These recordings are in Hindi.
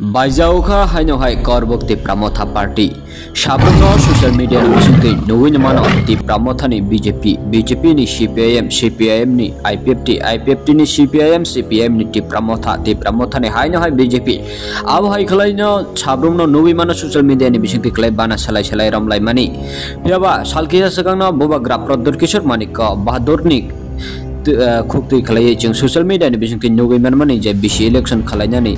Baizauka hainohai korbokti pramotha party. Shabrno social media bisingti nuwin mano ti pramothani BJP ni CPIM ni IPFT ni CPIM ni ti pramotha ni hainohai BJP. Ab hai khalaino shabrno nuwi mano social media ni bisingti klai bana salai ramlai mani. Piaba salkisa sakangna boba graprodor kishor manika bahadurni खुक्ति खलाय जों सोशल मीडिया नि बिसिंति नुगैमान माने जे बिसि इलेक्शन खलायनानै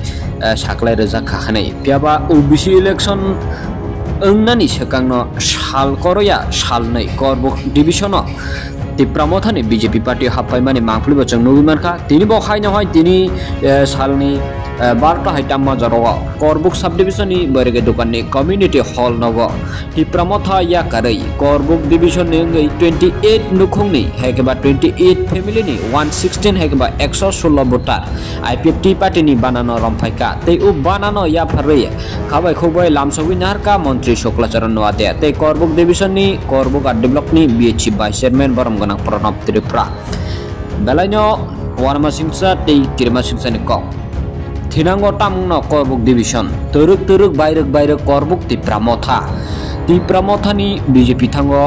साख्लाय रोजा खाखानाय पियाबा ओबिसि इलेक्शन ओंनानि सेकांनो साल करया सालनै करबक डिविजन ति प्रमोथानि बीजेपी पार्टी हाफाय माने मांफ्लिबो जों नुगैमानखा तिनि बखायनो हाय तिनि सालनि 12 हाइटाम जरवा करबुक सब डिविजन नि बरेगे दुकाननि कम्युनिटी हॉल नव हि प्रमोथा या करई करबुक डिविजन नि 28 नुखुंनि हेकेबा 28 फैमिली नि 116 हेकेबा 116 भोटार आईपीएफटी पार्टी नि बानानो रमफाइका तै उ बानानो या फरै खाबाय खोबाय लामसबि नारका मंत्री शुक्लाचरण नवाते तै करबुक डिविजन नि करबुक डेभलप नि बीएचसी वाइस चेयरमैन बरम गनां प्रणब त्रिपुरा बेलायनो वारमासिंसा तै किरमासिंसा नि क थिनांगो तामुंनो करबुक डिविजन तुरुक बायरक करबुक ति प्रमोथानि बीजेपी थांगो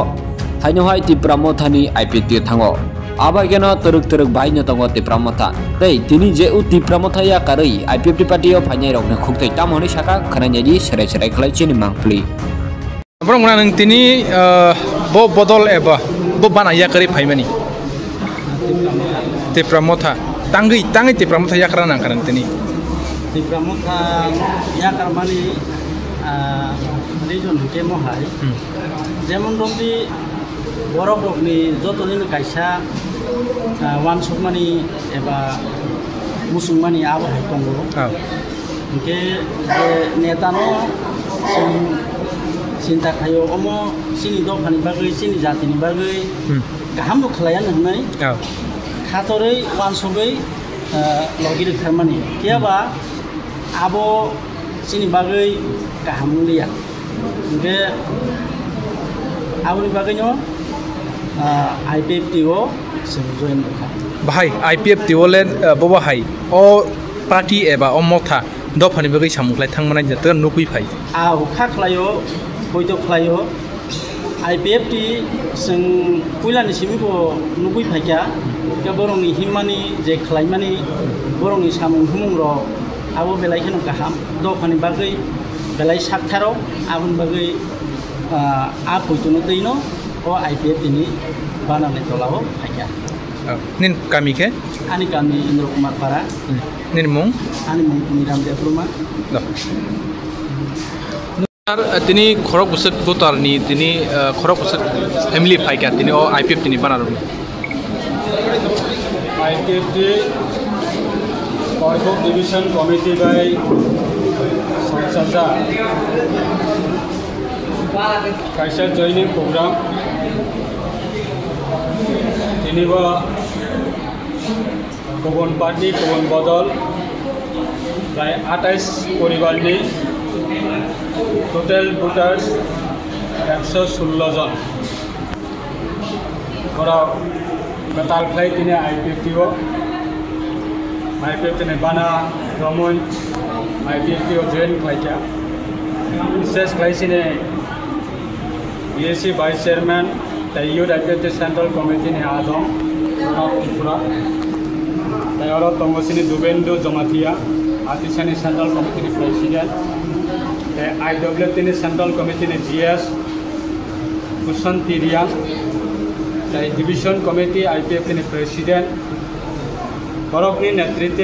हायनोहाय ति प्रमोथानि आईपीएफटी थांगो आबायगेनो तुरुक बायनो थांगो ति प्रमोथा तै तिनि जे उ ति प्रमोथा या कारै आईपीएफटी पार्टीयाव फायनाय रखनो खुक्तै तामहनि साका खनायनायदि सेराय खलायचिनि मांफ्लि ब्रमना नों तिनि बो बदल एबा बो बानाया कारै फायमानि ति प्रमोथा तांगै ति प्रमोथा या कारा नां कारां तिनि ति प्रमोथा या कारमानि रिजन के महाय जेमन रबि बरफ रकनि जतनिनो कायसा वानसुकमानि एबा मुसुंमानि आबाहाय दंगो के नेतानो जों सिन्ता खायो अमो सिनि दफानि बागै सिनि जातिनि बागै गाहाम खालाया नोंनाय खातरै वानसुकै लगिर थारमानि कियाबा आबो सिनि बागै गाहाम लिया के आबोनि बागैनो आईपीएफटी ओ जों जइन बाहाय आईपीएफटी ओले बबाहाय ओ पार्टी एबा ओ मथा दफानि बागै सामुखलाय थांमानाय जत नुकुइ फाय आ खाख्लायो बयतो खलायो आईपीएफटी जों पुइलानि सिमिबो नुकुइ फायका के बरंनि हिमानि जे खलायमानि बरंनि सामुं हुमुंर आबो बेलायखनो गाहाम दफानि बागै बेलाय साकथारो आबोनि बागै आ पुइतोनो दैनो ओ आईपीएफटी नि बानानै तलाव फायका निन गामिके आनि गामि इन्द्र कुमार पारा निन मुं आनि मुं निराम देवरुमा तिनी खरक बसक भोटारनि तिनी खरक बसक फैमिली फायका तिनी ओ आईपीएफटी नि बानारो आईपीएफटी करबुक डिविजन कमिटी बाय संसदा कायसा जॉइनिंग प्रोग्राम तिनिबो गुबुन पार्टी गुबुन बदल प्राय 28 परिवारनि टोटल भोटार्स 116 जन कताल खाई तिने आईपीएफटी ने बाना रमन आईपीएफटी जॉइन खाइका विशेष खाइसिने BSC vice chairman youth IPFT central committee ने आदम त्रिपुरा तैयार तंगसिनी दुबेंदु जमातिया आतिसानी सेंट्रल कमिटी ने प्रेसिडेंट आईडब्ल्यूएफटी ने सेंट्रल कमिटी ने GS Kushan Tiriya division committee IPFT ने प्रेसिडेंट बरफनी नेतृत्व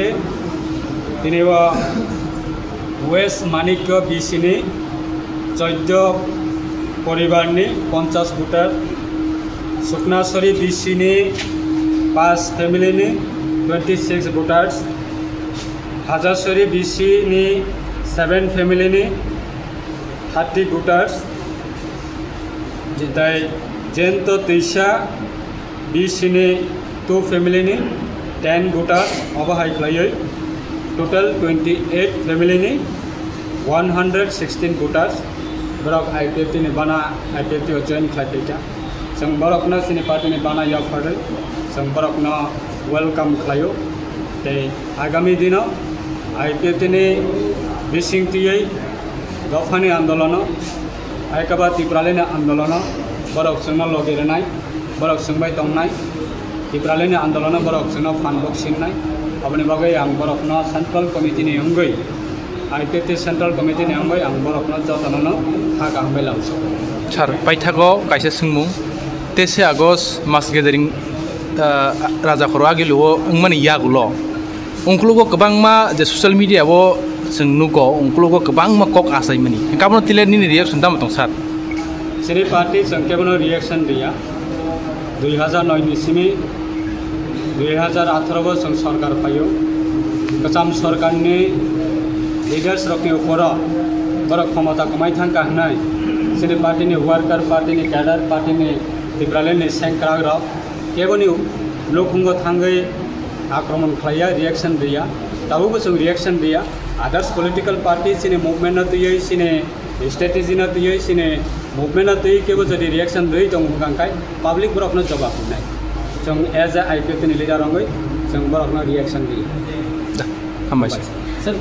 तिनिबा वेस्ट मानिक्य बीसीनि 14 परिवारनि 50 भोटार सुकनासरी बीसीनि 5 फैमिलीनि 26 भोटार्स हाजासरी बीसीनि 7 फैमिलीनि 30 भोटार्स जेंतो तैसा बीसीनि 2 फैमिलीनि 10 भोटार अबाहाय खलायै टोटल 28 फैमिलीनि 116 भोटार्स बरक आईपीएफटी ने बाना आईपीएफटी जॉइन खलायैका जों बरकनो सिनि पार्टी ने बाना या फरै जों बरकनो वेलकम खलायो ते आगामी दिन आईपीएफटी ने बिसिंतियै गफानि आन्दोलन आइकाबा तिप्रालेनि आन्दोलन बरक जोंनो लगिरनाय बरक जोंबाय दंनाय तिप्रालेनि आन्दोलन बरक जोंनो फान बक्सिंनाय अपने बागै आं बरकनो सेंट्रल कमिटिनि अंगै आईपीएफटी सेंट्रल कमिटिनि अंगै आं बरकनो जतननो थाका हामबाय लावसो सार बायथागो कायसे सोंमुं 13 आगस्ट मास गेदारिं राजा खर आगिलुओ अंमानि यागुलो उनकुलुगो गोबां मा जे ससियल मीडिया वो जों नुगो उनकुलुगो गोबां मा कक आसाय मनि गाबनो तिलेनि रिएक्शन दाम दं सार सिरि पार्टी जों केबनो रिएक्शन दिया 2009 नि सिमी 2018 जों सरकार पायो गोजाम सरकारनि लीडर्स रखनि ऊपर बरक क्षमता कमाय थांका हनाय सिरि पार्टीनि वर्कर पार्टीनि कैडर पार्टीनि तिब्रालेनि सेंक्राग रक केबोनि लोकुंगो थांगै आक्रमण खालाया रिएक्शन दिया दाबो जों रिएक्शन दिया अदर्स पॉलिटिकल पार्टी सिने मूवमेंट दियै सिने स्ट्रेटेजी न दियै सिने मूवमेंट दियै केबो जदि रिएक्शन दियै दं गांखाय पब्लिक बरकनो जवाब होनाय जों एज ए आईपीएफटी नि लीडर अंगै जों बरकनो रिएक्शन दियो हामबायसै सर